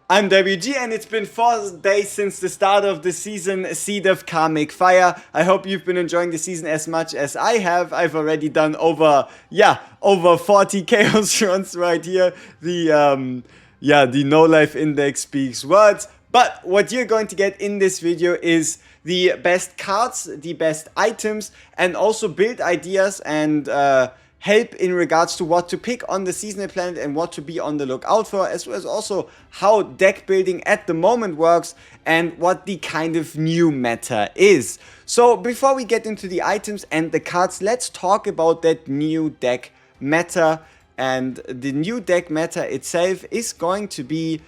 I'm WG, and it's been 4 days since the start of the season, Seed of Karmic Fire. I hope you've been enjoying the season as much as I have. I've already done over 40 chaos runs right here. The no life index speaks words. But what you're going to get in this video is the best cards, the best items, and also build ideas and help in regards to what to pick on the seasonal planet and what to be on the lookout for, as well as also how deck building at the moment works and what the kind of new meta is. So before we get into the items and the cards, let's talk about that new deck meta. And the new deck meta itself is going to be,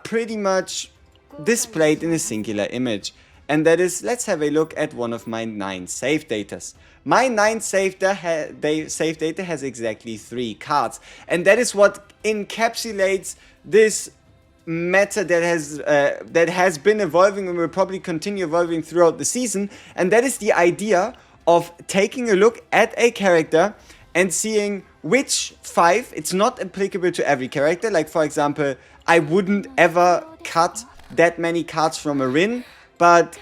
pretty much displayed in a singular image. And that is, let's have a look at one of my 9 save datas. My 9 save data has exactly 3 cards. And that is what encapsulates this meta that has been evolving and will probably continue evolving throughout the season. And that is the idea of taking a look at a character and seeing which 5, it's not applicable to every character. Like, for example, I wouldn't ever cut that many cards from a Rin, but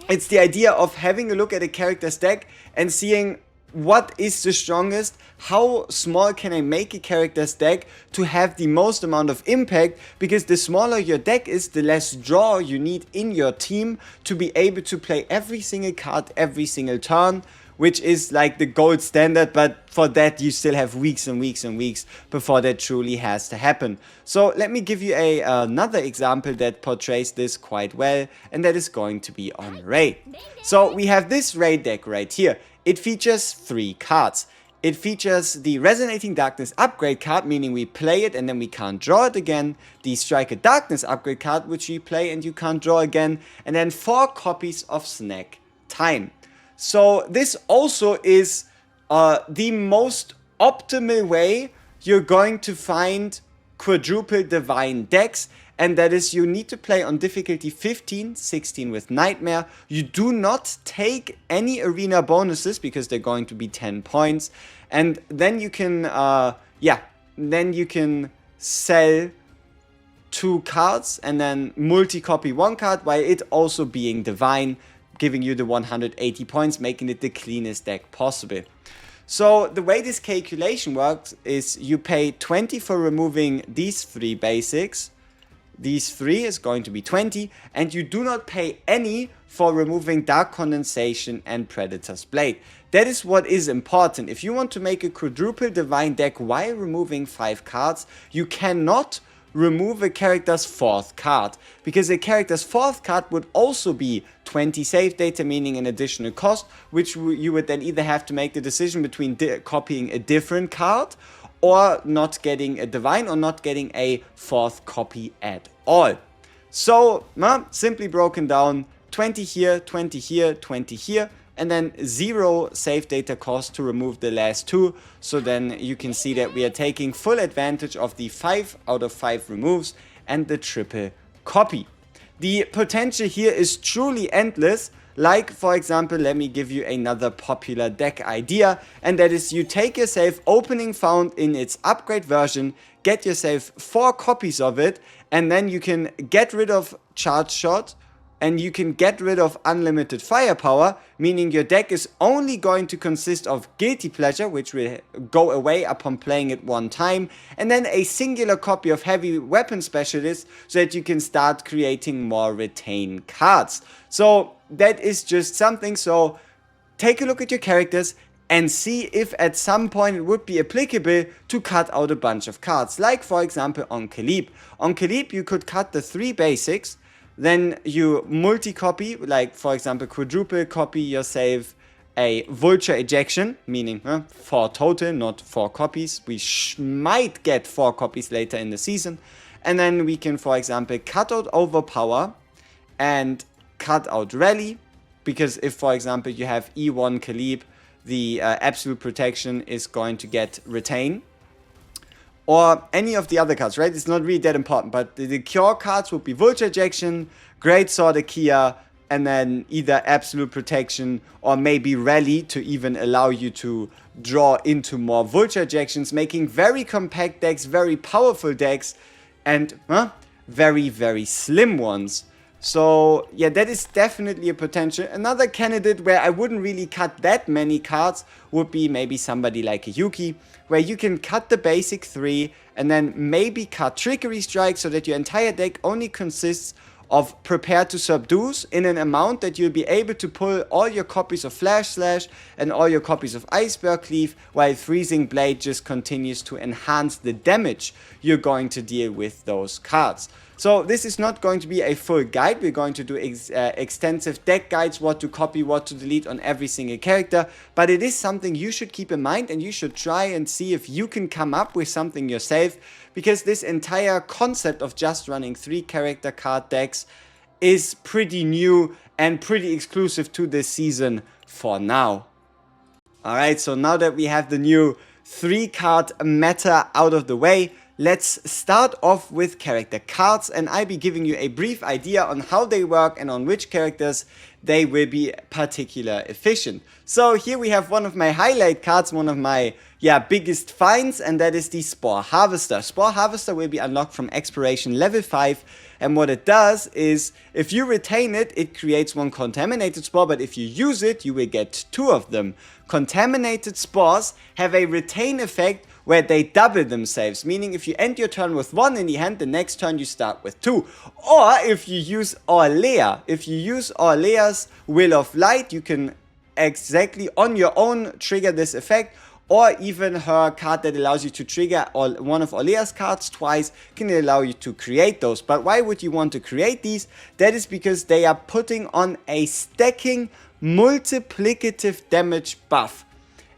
it's the idea of having a look at a character's deck and seeing what is the strongest, how small can I make a character's deck to have the most amount of impact, because the smaller your deck is, the less draw you need in your team to be able to play every single card every single turn, which is like the gold standard, but for that you still have weeks and weeks and weeks before that truly has to happen. So let me give you another example that portrays this quite well, and that is going to be on Raid. So we have this Raid deck right here. It features 3 cards. It features the Resonating Darkness upgrade card, meaning we play it and then we can't draw it again. The Striker Darkness upgrade card, which you play and you can't draw again. And then 4 copies of Snack Time. So this also is the most optimal way you're going to find quadruple divine decks, and that is you need to play on difficulty 15, 16 with Nightmare. You do not take any arena bonuses because they're going to be 10 points, and then you can sell 2 cards and then multi-copy 1 card, while it also being divine, giving you the 180 points, making it the cleanest deck possible. So the way this calculation works is you pay 20 for removing these 3 basics. These 3 is going to be 20, and you do not pay any for removing Dark Condensation and Predator's Blade. That is what is important. If you want to make a quadruple divine deck while removing 5 cards, you cannot remove a character's 4th card, because a character's 4th card would also be 20 save data, meaning an additional cost, which you would then either have to make the decision between copying a different card or not getting a divine or not getting a 4th copy at all. So simply broken down, 20 here, 20 here, 20 here, and then 0 save data cost to remove the last 2. So then you can see that we are taking full advantage of the 5 out of 5 removes and the triple copy. The potential here is truly endless. Like, for example, let me give you another popular deck idea, and that is you take yourself Opening Found in its upgrade version, get yourself 4 copies of it, and then you can get rid of Charge Shot, and you can get rid of Unlimited Firepower, meaning your deck is only going to consist of Guilty Pleasure, which will go away upon playing it 1 time, and then a singular copy of Heavy Weapon Specialist, so that you can start creating more retain cards. So that is just something. So take a look at your characters and see if at some point it would be applicable to cut out a bunch of cards. Like, for example, on Khalib. On Khalib you could cut the 3 basics, then you multi-copy, like for example quadruple copy yourself a Vulture Ejection, meaning 4 total, not 4 copies. We might get 4 copies later in the season. And then we can, for example, cut out Overpower and cut out Rally, because if, for example, you have E1 Khalib, the Absolute Protection is going to get Retain. Or any of the other cards, right? It's not really that important, but the cure cards would be Vulture Ejection, Great Sword Akia, and then either Absolute Protection or maybe Rally to even allow you to draw into more Vulture Ejections, making very compact decks, very powerful decks and very, very slim ones. So yeah, that is definitely a potential. Another candidate where I wouldn't really cut that many cards would be maybe somebody like a Yuki, where you can cut the basic 3 and then maybe cut Trickery Strike so that your entire deck only consists of Prepare to Subdues in an amount that you'll be able to pull all your copies of Flash Slash and all your copies of Iceberg Cleave, while Freezing Blade just continues to enhance the damage you're going to deal with those cards. So this is not going to be a full guide. We're going to do extensive deck guides, what to copy, what to delete on every single character, but it is something you should keep in mind, and you should try and see if you can come up with something yourself, because this entire concept of just running 3 character card decks is pretty new and pretty exclusive to this season for now. Alright, so now that we have the new 3 card meta out of the way, let's start off with character cards, and I'll be giving you a brief idea on how they work and on which characters they will be particularly efficient. So here we have one of my highlight cards, one of my biggest finds, and that is the Spore Harvester. Spore Harvester will be unlocked from Exploration level 5, and what it does is, if you retain it, it creates 1 contaminated spore, but if you use it, you will get 2 of them. Contaminated spores have a retain effect where they double themselves, meaning if you end your turn with 1 in the hand, the next turn you start with 2. Or if you use Orlea, Orlea's Will of Light, you can exactly on your own trigger this effect, or even her card that allows you to trigger one of Orlea's cards twice can allow you to create those. But why would you want to create these? That is because they are putting on a stacking multiplicative damage buff.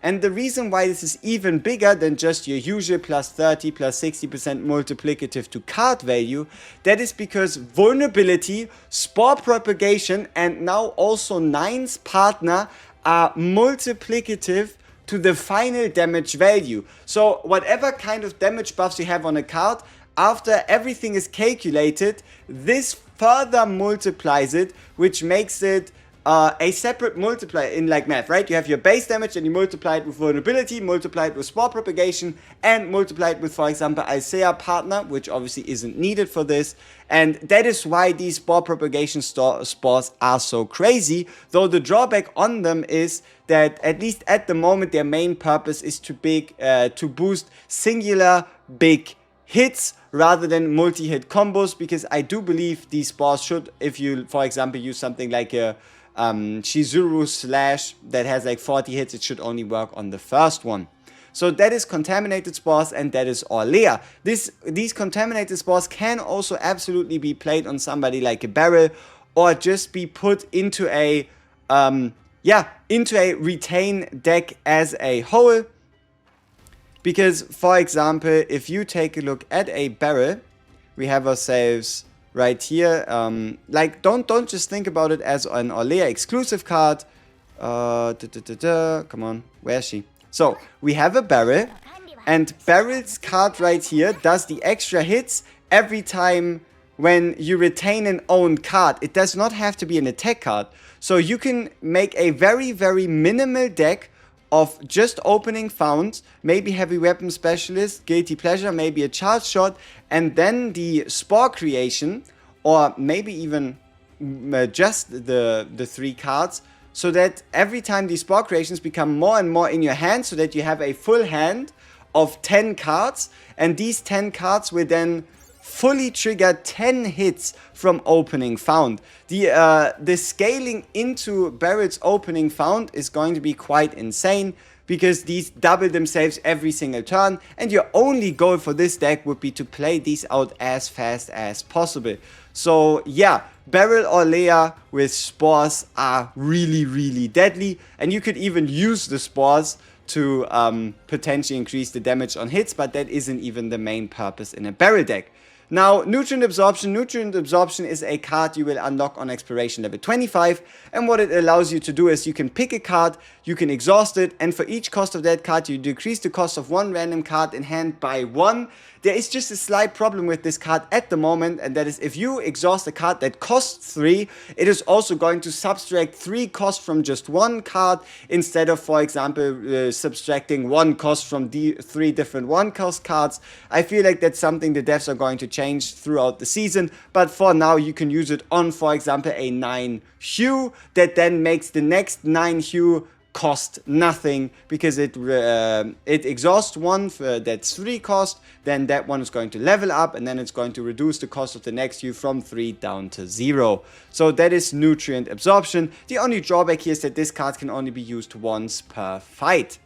And the reason why this is even bigger than just your usual plus 30, plus 60% multiplicative to card value, that is because Vulnerability, Spore Propagation, and now also Nine's partner are multiplicative to the final damage value. So whatever kind of damage buffs you have on a card, after everything is calculated, this further multiplies it, which makes it a separate multiplier in like math, right? You have your base damage and you multiply it with Vulnerability, multiply it with Spore Propagation, and multiply it with, for example, Althea Partner, which obviously isn't needed for this. And that is why these Spore Propagation spores are so crazy, though the drawback on them is that, at least at the moment, their main purpose is to boost singular big hits rather than multi-hit combos, because I do believe these spores should, if you, for example, use something like a Shizuru Slash that has like 40 hits, it should only work on the first one. So that is Contaminated Spores, and that is Orlea. These Contaminated Spores can also absolutely be played on somebody like a Barrel, or just be put into a retain deck as a whole. Because, for example, if you take a look at a Barrel, we have ourselves right here, like, don't just think about it as an Orlea exclusive card. Come on, where is she? So, we have a Barrel, and Barrel's card right here does the extra hits every time when you retain an owned card. It does not have to be an attack card. So you can make a very, very minimal deck of just opening founds, maybe Heavy Weapon Specialist, Guilty Pleasure, maybe a Charge Shot, and then the Spore Creation, or maybe even just the 3 cards, so that every time these Spore Creations become more and more in your hand, so that you have a full hand of 10 cards, and these 10 cards will then fully trigger 10 hits from opening found. The scaling into Barret's opening found is going to be quite insane, because these double themselves every single turn, and your only goal for this deck would be to play these out as fast as possible. So yeah, Barrel Orlea with spores are really, really deadly, and you could even use the spores to potentially increase the damage on hits, but that isn't even the main purpose in a Barrel deck. Now, Nutrient Absorption. Nutrient Absorption is a card you will unlock on Exploration level 25, and what it allows you to do is you can pick a card, you can exhaust it, and for each cost of that card you decrease the cost of one random card in hand by 1. There is just a slight problem with this card at the moment, and that is if you exhaust a card that costs 3, it is also going to subtract 3 cost from just one card instead of, for example, subtracting 1 cost from 3 different 1-cost cards. I feel like that's something the devs are going to change throughout the season, but for now you can use it on, for example, a 9 hue that then makes the next 9 hue cost nothing because it exhausts one that's 3 cost, then that one is going to level up, and then it's going to reduce the cost of the next hue from 3 down to 0. So that is nutrient absorption. The only drawback here is that this card can only be used once per fight.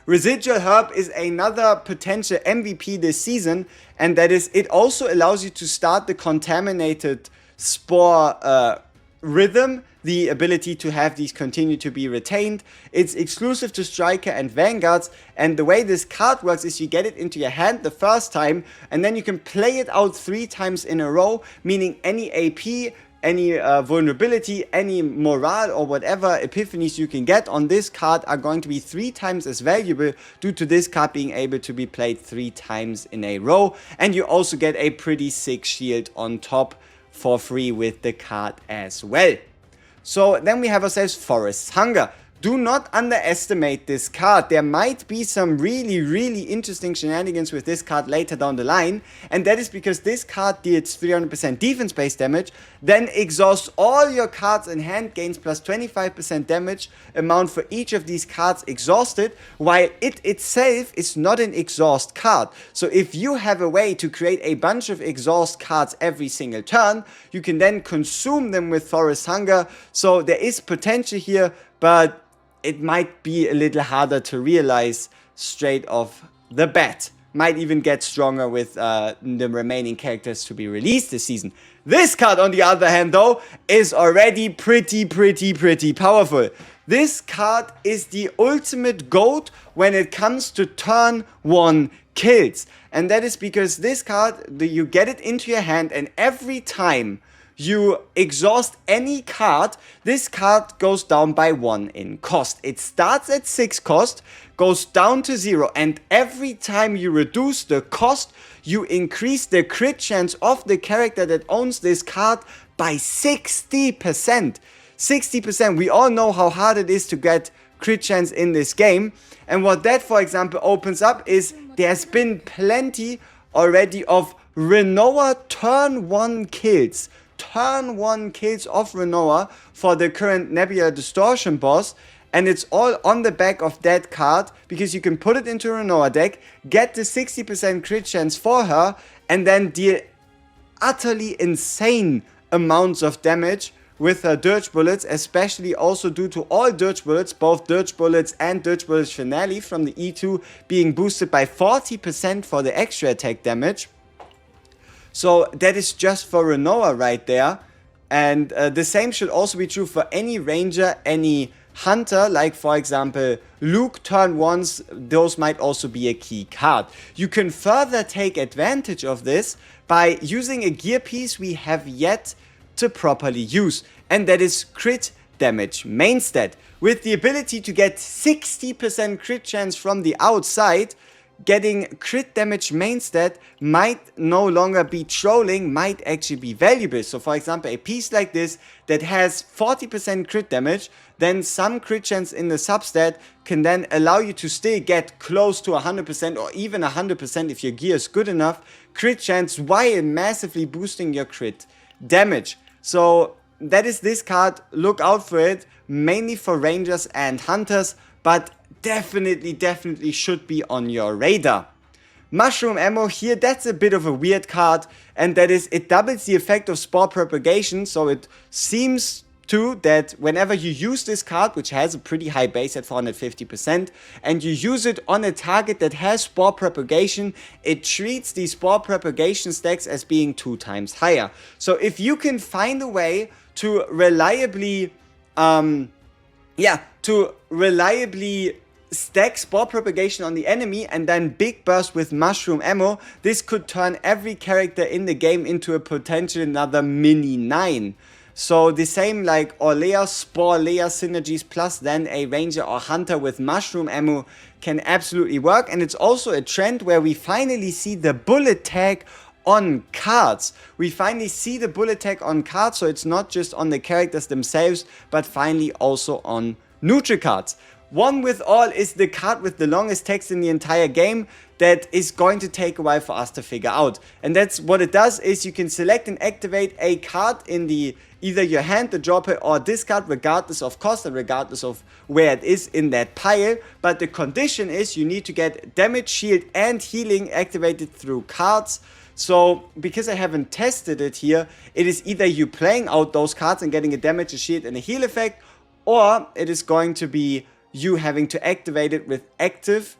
Residual Herb is another potential MVP this season, and that is it also allows you to start the contaminated spore rhythm, the ability to have these continue to be retained. It's exclusive to Striker and Vanguards, and the way this card works is you get it into your hand the first time, and then you can play it out 3 times in a row, meaning any AP, any vulnerability, any morale or whatever epiphanies you can get on this card are going to be 3 times as valuable due to this card being able to be played 3 times in a row, and you also get a pretty sick shield on top for free with the card as well. So then we have ourselves Forest Hunger. Do not underestimate this card. There might be some really interesting shenanigans with this card later down the line, and that is because this card deals 300% defense based damage, then exhausts all your cards in hand, gains plus 25% damage amount for each of these cards exhausted, while it itself is not an exhaust card. So if you have a way to create a bunch of exhaust cards every single turn, you can then consume them with Forest Hunger. So there is potential here, but it might be a little harder to realize straight off the bat. Might even get stronger with the remaining characters to be released this season. This card, on the other hand, though, is already pretty powerful. This card is the ultimate GOAT when it comes to turn 1 kills. And that is because this card, you get it into your hand, and every time you exhaust any card, this card goes down by 1 in cost. It starts at 6 cost, goes down to 0, and every time you reduce the cost, you increase the crit chance of the character that owns this card by 60%. 60%. We all know how hard it is to get crit chance in this game, and what that, for example, opens up is there's been plenty already of Renoa turn 1 kills. Turn 1 kills of Renoa for the current Nebula Distortion boss, and it's all on the back of that card because you can put it into a Renoa deck, get the 60% crit chance for her, and then deal utterly insane amounts of damage with her Dirge Bullets, especially also due to all Dirge Bullets, both Dirge Bullets and Dirge Bullets Finale from the E2 being boosted by 40% for the extra attack damage. So that is just for Renoa right there, and the same should also be true for any ranger, any hunter, like for example Luke turn 1s, those might also be a key card. You can further take advantage of this by using a gear piece we have yet to properly use, and that is crit damage main stat. With the ability to get 60% crit chance from the outside, getting crit damage main stat might no longer be trolling, might actually be valuable. So for example, a piece like this that has 40% crit damage, then some crit chance in the substat can then allow you to still get close to 100% or even 100% if your gear is good enough crit chance while massively boosting your crit damage. So that is this card. Look out for it, mainly for rangers and hunters, but definitely should be on your radar. Mushroom Ammo here, that's a bit of a weird card, and that is it doubles the effect of spore propagation. So it seems to that whenever you use this card, which has a pretty high base at 450%, and you use it on a target that has spore propagation, it treats these spore propagation stacks as being 2 times higher. So if you can find a way to reliably stack spore propagation on the enemy and then big burst with mushroom ammo, this could turn every character in the game into a potential another mini 9. So the same like Orlea, Spore, Leia synergies plus then a Ranger or Hunter with Mushroom ammo can absolutely work. And it's also a trend where we finally see the bullet tag on cards. We finally see the bullet tag on cards, so it's not just on the characters themselves, but finally also on neutral cards. One with all is the card with the longest text in the entire game that is going to take a while for us to figure out. And that's what it does is you can select and activate a card in the either your hand, the draw pile, or discard regardless of cost and regardless of where it is in that pile. But the condition is you need to get damage, shield, and healing activated through cards. So, because I haven't tested it here, it is either you playing out those cards and getting a damage, a shield, and a heal effect, or it is going to be you having to activate it with active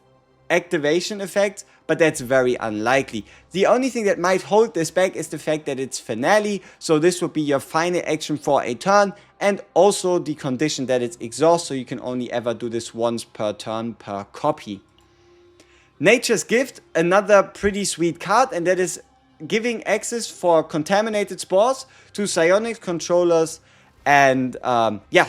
activation effects, but that's very unlikely. The only thing that might hold this back is the fact that it's finale, so this would be your final action for a turn, and also the condition that it's exhaust, so you can only ever do this once per turn per copy. Nature's Gift, another pretty sweet card, and that is giving access for contaminated spores to psionics controllers and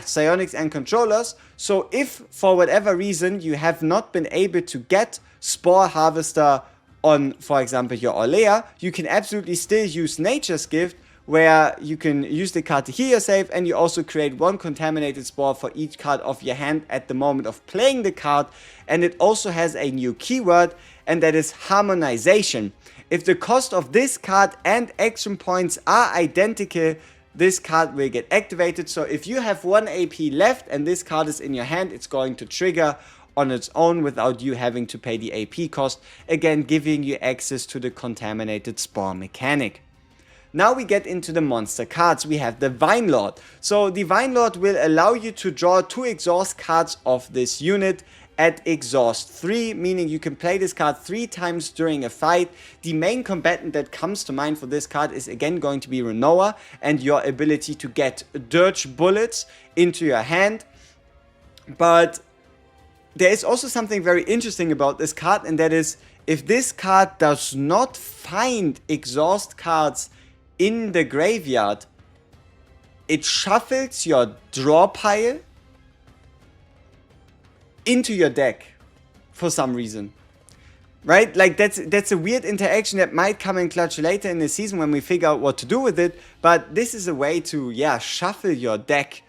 psionics and controllers. So if for whatever reason you have not been able to get Spore Harvester on, for example, your Orlea, you can absolutely still use Nature's Gift, where you can use the card to heal yourself, and you also create one contaminated spore for each card of your hand at the moment of playing the card. And it also has a new keyword, and that is harmonization. If the cost of this card and action points are identical, this card will get activated. So if you have 1 AP left and this card is in your hand, it's going to trigger on its own without you having to pay the AP cost, again giving you access to the contaminated spore mechanic. Now we get into the monster cards. We have the Vine Lord. So the Vine Lord will allow you to draw 2 exhaust cards of this unit at exhaust 3, meaning you can play this card 3 times during a fight. The main combatant that comes to mind for this card is again going to be Renoa and your ability to get Dirge bullets into your hand. But there is also something very interesting about this card, and that is if this card does not find exhaust cards in the graveyard, it shuffles your draw pile into your deck for some reason, right? Like that's a weird interaction that might come in clutch later in the season when we figure out what to do with it, but this is a way to shuffle your deck.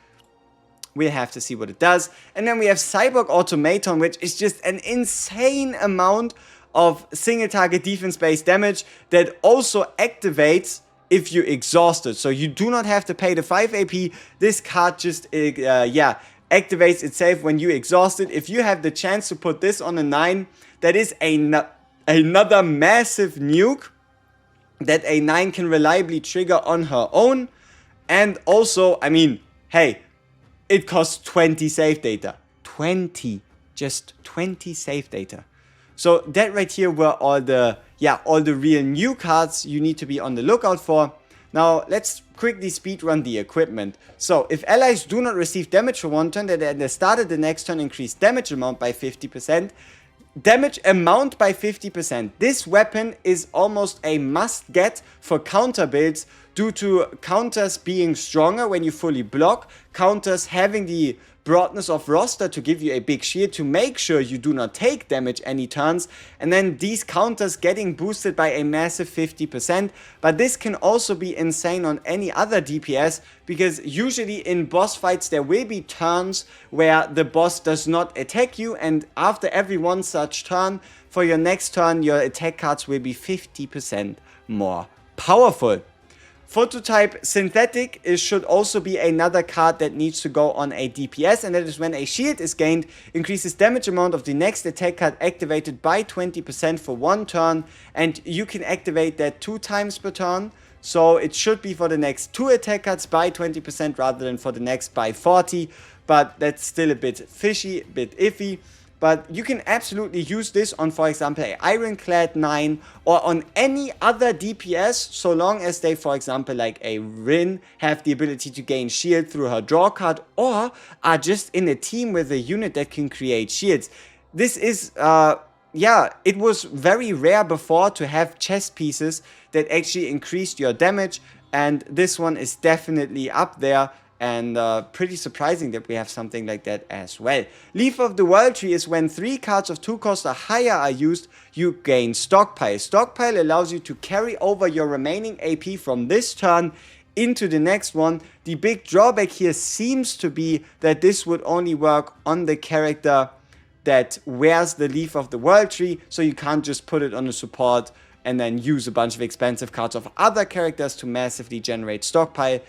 We'll have to see what it does. And then we have Cyborg Automaton, which is just an insane amount of single target defense based damage that also activates if you exhaust it. So you do not have to pay the 5 AP. This card just activates itself when you exhaust it. If you have the chance to put this on a 9, that is another massive nuke that a 9 can reliably trigger on her own. And also, I mean, hey, it costs 20 save data. 20. Just 20 save data. So that right here were all the real new cards you need to be on the lookout for. Now let's quickly speedrun the equipment. So if allies do not receive damage for one turn, then at the start of the next turn increase damage amount by 50%. Damage amount by 50%. This weapon is almost a must get for counter builds due to counters being stronger when you fully block, counters having the broadness of roster to give you a big shield to make sure you do not take damage any turns, and then these counters getting boosted by a massive 50%. But this can also be insane on any other DPS, because usually in boss fights there will be turns where the boss does not attack you, and after every one such turn, for your next turn your attack cards will be 50% more powerful. Phototype Synthetic should also be another card that needs to go on a DPS, and that is when a shield is gained, increases damage amount of the next attack card activated by 20% for one turn, and you can activate that 2 times per turn. So it should be for the next 2 attack cards by 20% rather than for the next by 40, but that's still a bit fishy, a bit iffy. But you can absolutely use this on, for example, a Ironclad 9 or on any other DPS, so long as they, for example, like a Rin, have the ability to gain shield through her draw card, or are just in a team with a unit that can create shields. This is, it was very rare before to have chess pieces that actually increased your damage, and this one is definitely up there. And pretty surprising that we have something like that as well. Leaf of the World Tree is when 3 cards of 2 cost or higher are used, you gain Stockpile. Stockpile allows you to carry over your remaining AP from this turn into the next one. The big drawback here seems to be that this would only work on the character that wears the Leaf of the World Tree, so you can't just put it on a support and then use a bunch of expensive cards of other characters to massively generate Stockpile.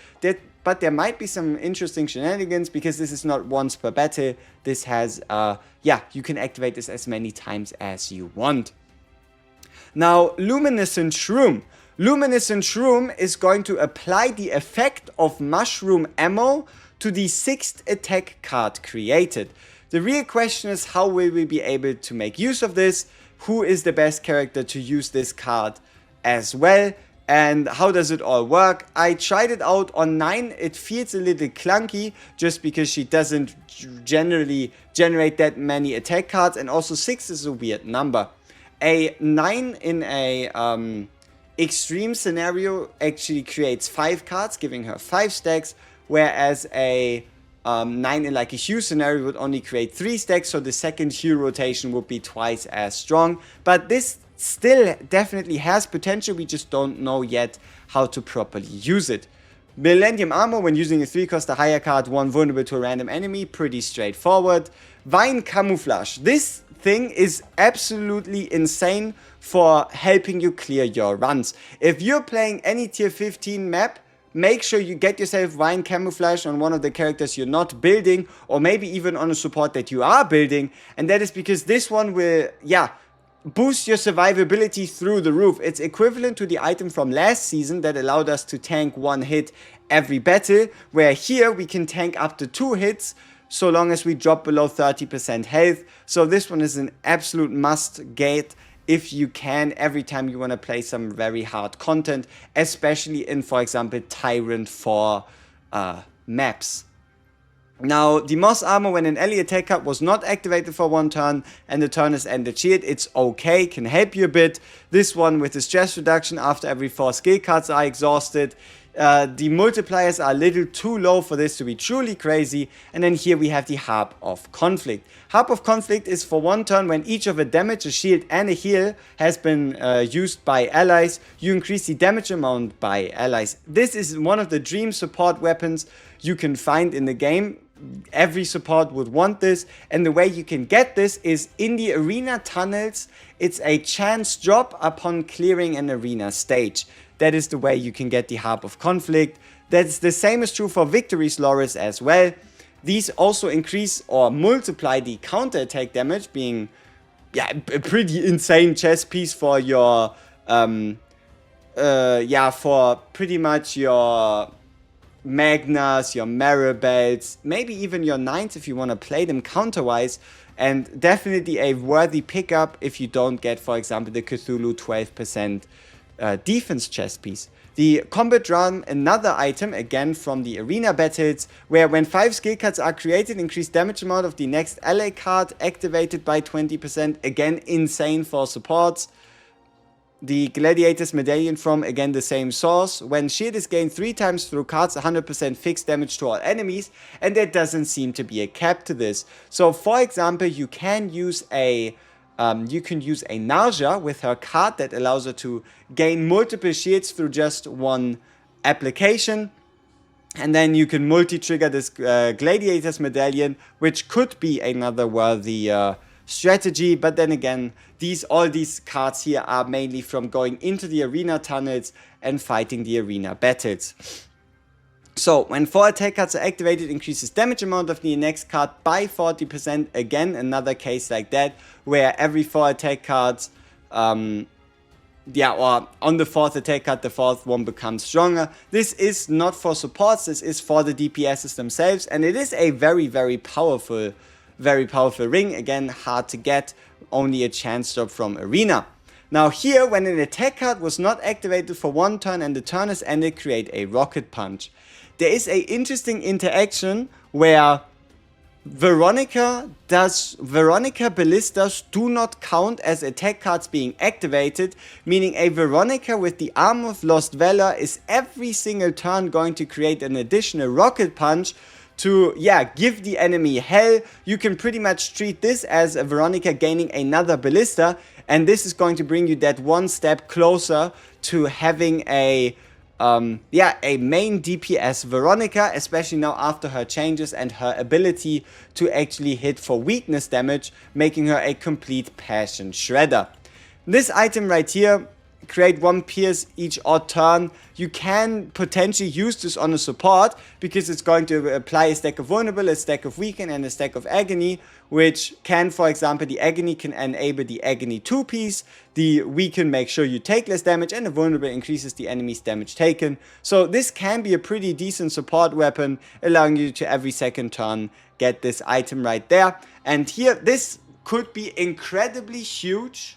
But there might be some interesting shenanigans, because this is not once per battle. This has, you can activate this as many times as you want. Now, Luminescent Shroom. Luminescent Shroom is going to apply the effect of Mushroom Ammo to the 6th attack card created. The real question is, how will we be able to make use of this? Who is the best character to use this card as well? And how does it all work? I tried it out on 9. It feels a little clunky just because she doesn't generally generate that many attack cards, and also 6 is a weird number. A 9 in a extreme scenario actually creates 5 cards, giving her 5 stacks, whereas a 9 in like a Hue scenario would only create 3 stacks, so the second Hue rotation would be twice as strong. But this still definitely has potential, we just don't know yet how to properly use it. Millennium Armor, when using a 3 cost or higher card, 1 vulnerable to a random enemy, pretty straightforward. Vine Camouflage, this thing is absolutely insane for helping you clear your runs. If you're playing any tier 15 map, make sure you get yourself Vine Camouflage on one of the characters you're not building, or maybe even on a support that you are building, and that is because this one will, boost your survivability through the roof. It's equivalent to the item from last season that allowed us to tank 1 hit every battle, where here we can tank up to 2 hits so long as we drop below 30% health. So this one is an absolute must get if you can, every time you want to play some very hard content, especially in, for example, Tyrant 4 maps. Now, the Moss Armor, when an ally attack card was not activated for 1 turn and the turn is ended shield, it's okay, can help you a bit. This one with the stress reduction after every 4 skill cards are exhausted. The multipliers are a little too low for this to be truly crazy. And then here we have the Harp of Conflict. Harp of Conflict is for 1 turn when each of a damage, a shield and a heal has been used by allies. You increase the damage amount by allies. This is one of the dream support weapons you can find in the game. Every support would want this, and the way you can get this is in the arena tunnels. It's a chance drop upon clearing an arena stage. That is the way you can get the Harp of Conflict. That's the same is true for Victory's Loris as well. These also increase or multiply the counter attack damage, being a pretty insane chess piece for your for pretty much your Magnas, your Maribels, maybe even your 9s if you want to play them counterwise, and definitely a worthy pickup if you don't get, for example, the Cthulhu 12% defense chest piece. The Combat Drum, another item, again from the arena battles, where when 5 skill cards are created, increase damage amount of the next ally card activated by 20%, again insane for supports. The Gladiator's Medallion from, again, the same source. When shield is gained 3 times through cards, 100% fixed damage to all enemies, and there doesn't seem to be a cap to this. So, for example, you can use a Nausea with her card that allows her to gain multiple shields through just 1 application. And then you can multi-trigger this Gladiator's Medallion, which could be another worthy strategy, but then again, all these cards here are mainly from going into the arena tunnels and fighting the arena battles. So, when 4 attack cards are activated, increases damage amount of the next card by 40%. Again, another case like that, where every 4 attack cards, or on the 4th attack card, the 4th one becomes stronger. This is not for supports, this is for the DPSs themselves, and it is a very, very powerful ring. Again, hard to get, only a chance drop from arena. Now here, when an attack card was not activated for 1 turn and the turn is ended, create a Rocket Punch. There is a interesting interaction where Veronica ballistas do not count as attack cards being activated, meaning a Veronica with the Arm of Lost Valor is every single turn going to create an additional rocket punch to, give the enemy hell. You can pretty much treat this as a Veronica gaining another ballista, and this is going to bring you that one step closer to having a main DPS Veronica, especially now after her changes and her ability to actually hit for weakness damage, making her a complete passion shredder. This item right here, create 1 pierce each odd turn. You can potentially use this on a support because it's going to apply a stack of vulnerable, a stack of weaken, and a stack of agony, which can, for example, the agony can enable the agony 2-piece, the weaken make sure you take less damage, and the vulnerable increases the enemy's damage taken. So this can be a pretty decent support weapon, allowing you to every second turn get this item right there. And here, this could be incredibly huge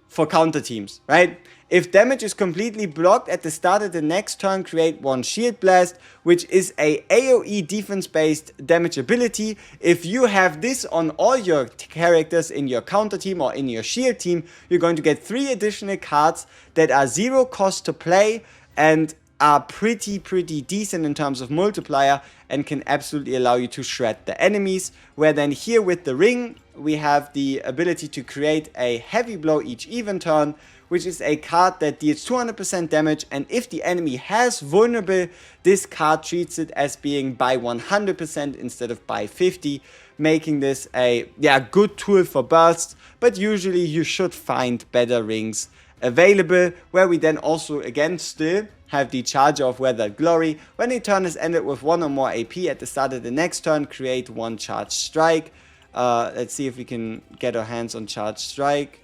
for counter teams, right? If damage is completely blocked at the start of the next turn, create 1 shield blast, which is a AoE defense based damage ability. If you have this on all your characters in your counter team or in your shield team, you're going to get 3 additional cards that are 0 cost to play and are pretty decent in terms of multiplier and can absolutely allow you to shred the enemies. Where then here with the ring, we have the ability to create a heavy blow each even turn, which is a card that deals 200% damage, and if the enemy has vulnerable, this card treats it as being by 100% instead of by 50, making this a good tool for bursts, but usually you should find better rings available, where we then also again still have the Charger of Weathered Glory. When a turn is ended with 1 or more AP at the start of the next turn, create 1 Charged Strike. Let's see if we can get our hands on Charged Strike.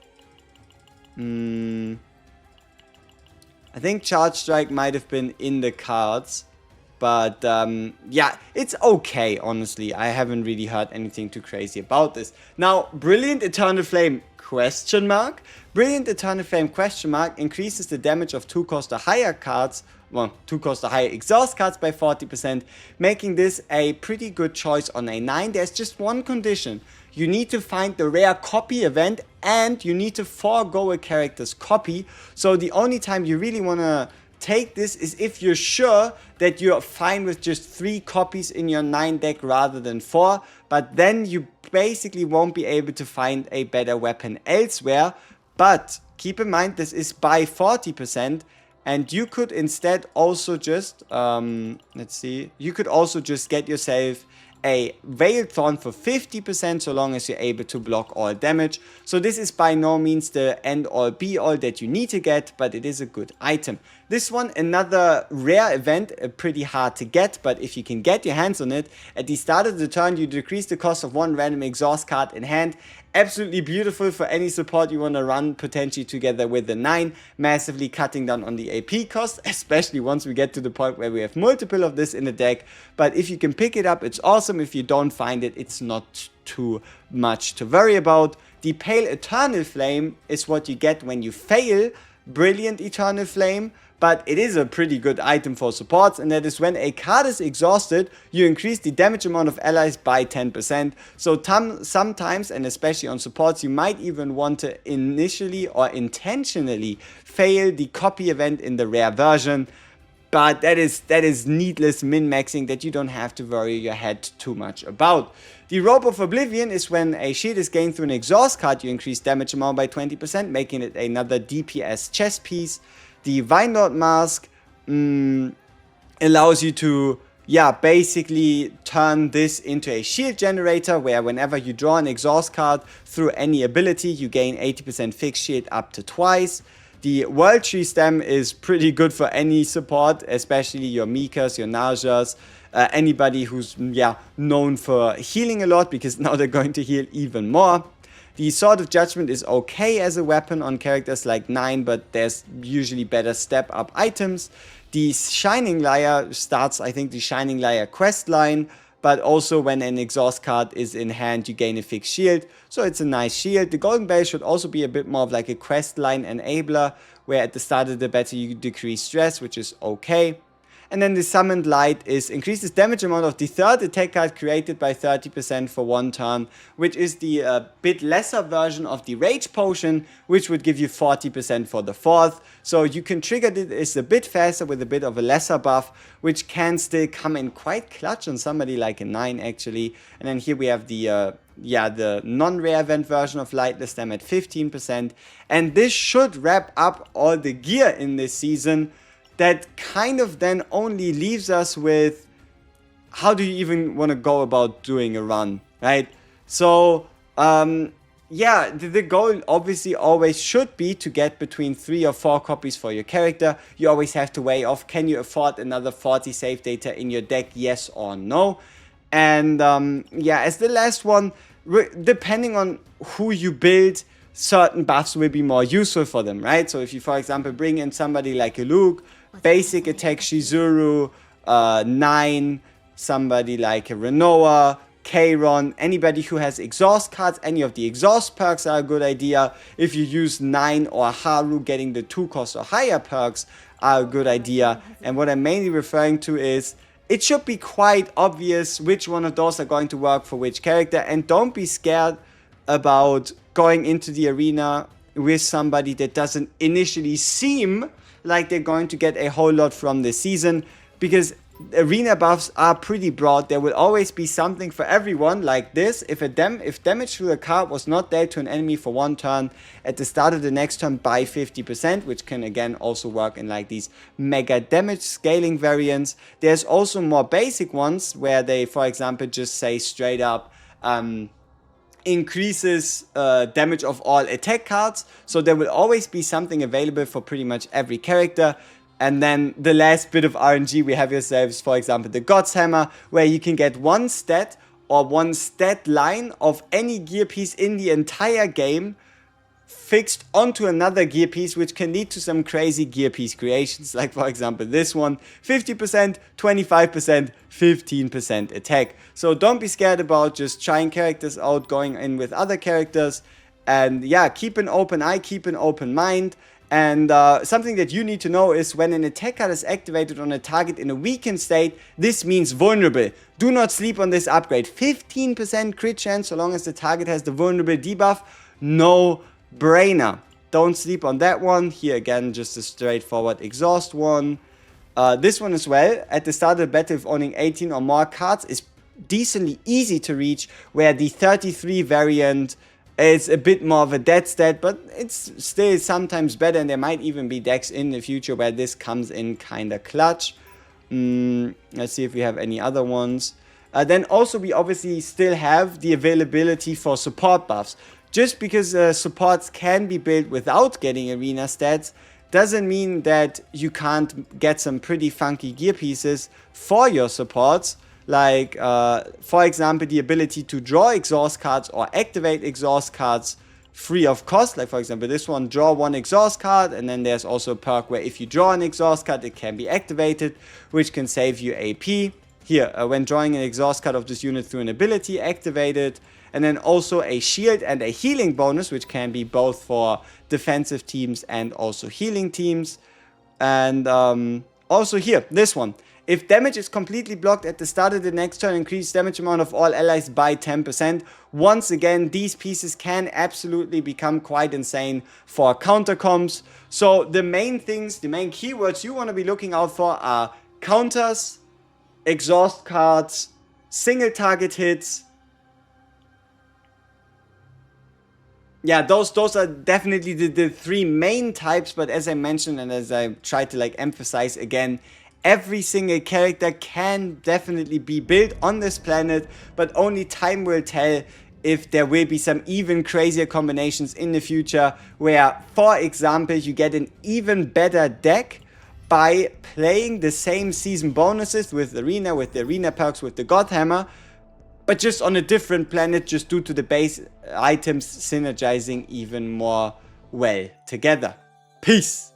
I think Charged Strike might have been in the cards, but it's okay, honestly. I haven't really heard anything too crazy about this. Now, Brilliant Eternal Flame ? Brilliant Eternal Flame ? Increases the damage of 2 cost or higher cards, 2 cost or higher exhaust cards by 40%, making this a pretty good choice on a 9. There's just one condition. You need to find the rare copy event and you need to forego a character's copy. So the only time you really want to take this is if you're sure that you're fine with just 3 copies in your 9 deck rather than 4, but then you basically won't be able to find a better weapon elsewhere. But keep in mind, this is by 40%, and you could instead also just, you could also just get yourself a Veiled Thorn for 50% so long as you're able to block all damage. So this is by no means the end all be all that you need to get, but it is a good item. This one, another rare event, pretty hard to get, but if you can get your hands on it, at the start of the turn you decrease the cost of 1 random exhaust card in hand. Absolutely beautiful for any support you want to run, potentially together with the 9, massively cutting down on the AP cost, especially once we get to the point where we have multiple of this in the deck. But if you can pick it up, it's awesome. If you don't find it, it's not too much to worry about. The Pale Eternal Flame is what you get when you fail Brilliant Eternal Flame, but it is a pretty good item for supports, and that is when a card is exhausted, you increase the damage amount of allies by 10%. So sometimes, and especially on supports, you might even want to initially or intentionally fail the copy event in the rare version. But that is needless min-maxing that you don't have to worry your head too much about. The Robe of Oblivion is when a shield is gained through an exhaust card, you increase damage amount by 20%, making it another DPS chess piece. The Vinelord Mask allows you to, basically turn this into a shield generator, where whenever you draw an exhaust card through any ability, you gain 80% fixed shield up to twice. The World Tree Stem is pretty good for any support, especially your Mikas, your Najas, anybody who's known for healing a lot, because now they're going to heal even more. The Sword of Judgment is okay as a weapon on characters like 9, but there's usually better step up items. The Shining Lyre starts, I think, the Shining Lyre quest line, but also when an exhaust card is in hand, you gain a fixed shield, so it's a nice shield. The Golden Bell should also be a bit more of like a quest line enabler, where at the start of the battle you decrease stress, which is okay. And then the Summoned Light is increases damage amount of the third attack card created by 30% for 1 turn, which is the bit lesser version of the Rage Potion, which would give you 40% for the fourth. So you can trigger this a bit faster with a bit of a lesser buff, which can still come in quite clutch on somebody like a 9 actually. And then here we have the non-rare event version of Lightless Stem at 15%. And this should wrap up all the gear in this season. That kind of then only leaves us with, how do you even want to go about doing a run, right? So, the goal obviously always should be to get between 3 or 4 copies for your character. You always have to weigh off, can you afford another 40 save data in your deck, yes or no? And as the last one, depending on who you build, certain buffs will be more useful for them, right? So if you, for example, bring in somebody like a Luke, basic attack Shizuru, 9, somebody like a Renoa, Kairon, anybody who has exhaust cards, any of the exhaust perks are a good idea. If you use 9 or Haru, getting the 2 cost or higher perks are a good idea. And what I'm mainly referring to is, it should be quite obvious which one of those are going to work for which character, and don't be scared about going into the arena with somebody that doesn't initially seem like they're going to get a whole lot from this season, because arena buffs are pretty broad. There will always be something for everyone, like this. If damage through a card was not dealt to an enemy for 1 turn, at the start of the next turn by 50%, which can again also work in like these mega damage scaling variants. There's also more basic ones where they, for example, just say straight up increases damage of all attack cards. So there will always be something available for pretty much every character. And then the last bit of RNG we have yourselves, for example, the God's Hammer, where you can get 1 stat or 1 stat line of any gear piece in the entire game fixed onto another gear piece, which can lead to some crazy gear piece creations, like for example this one, 50%, 25%, 15% attack. So don't be scared about just trying characters out, going in with other characters, and yeah, keep an open eye, keep an open mind. And something that you need to know is, when an attack card is activated on a target in a weakened state, this means vulnerable. Do not sleep on this upgrade. 15% crit chance so long as the target has the vulnerable debuff. No brainer. Don't sleep on that one. Here again, just a straightforward exhaust one. This one as well, at the start of the battle, if owning 18 or more cards, is decently easy to reach, where the 33 variant is a bit more of a dead stat, but it's still sometimes better, and there might even be decks in the future where this comes in kinda clutch. Let's see if we have any other ones. Then also we obviously still have the availability for support buffs. Just because supports can be built without getting arena stats, doesn't mean that you can't get some pretty funky gear pieces for your supports. Like, for example, the ability to draw exhaust cards or activate exhaust cards free of cost. Like, for example, this one, draw 1 exhaust card, and then there's also a perk where if you draw an exhaust card, it can be activated, which can save you AP. Here, when drawing an exhaust card of this unit through an ability, activated. And then also a shield and a healing bonus, which can be both for defensive teams and also healing teams. And also here, this one. If damage is completely blocked at the start of the next turn, increase damage amount of all allies by 10%. Once again, these pieces can absolutely become quite insane for counter comps. So the main things, the main keywords you want to be looking out for are counters, exhaust cards, single target hits. Yeah, those are definitely the 3 main types, but as I mentioned and as I tried to like emphasize again, every single character can definitely be built on this planet, but only time will tell if there will be some even crazier combinations in the future where, for example, you get an even better deck by playing the same season bonuses with the arena perks, with the Godhammer, but just on a different planet, just due to the base items synergizing even more well together. Peace!